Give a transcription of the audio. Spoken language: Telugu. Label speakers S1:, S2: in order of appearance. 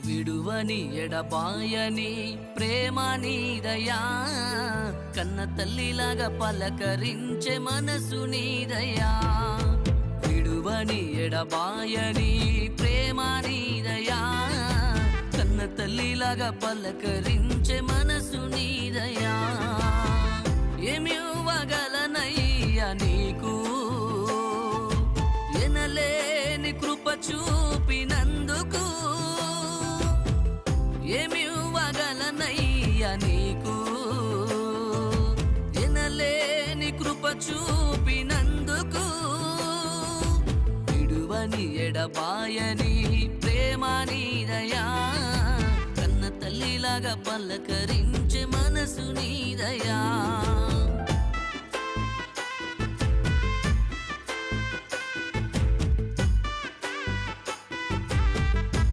S1: విడువని ఎడబాయని ప్రేమ నీదయా, కన్న తల్లిలాగా పలకరించే మనసు నీదయా. విడువని ఎడబాయని ప్రేమ నీదయా, కన్న తల్లిలాగా పలకరించే మనసు నీదయా. ఏమివ్వగలనయ్యా నీకు, ఎనలేని కృప చూపినందుకు. ఏమివ్వగలనయ్యా నీకు, ఎనలేని కృప చూపినందుకు. విడువని ఎడబాయని ప్రేమ నీదయా, కన్న తల్లిలాగా పలకరించే మనసు నీదయా.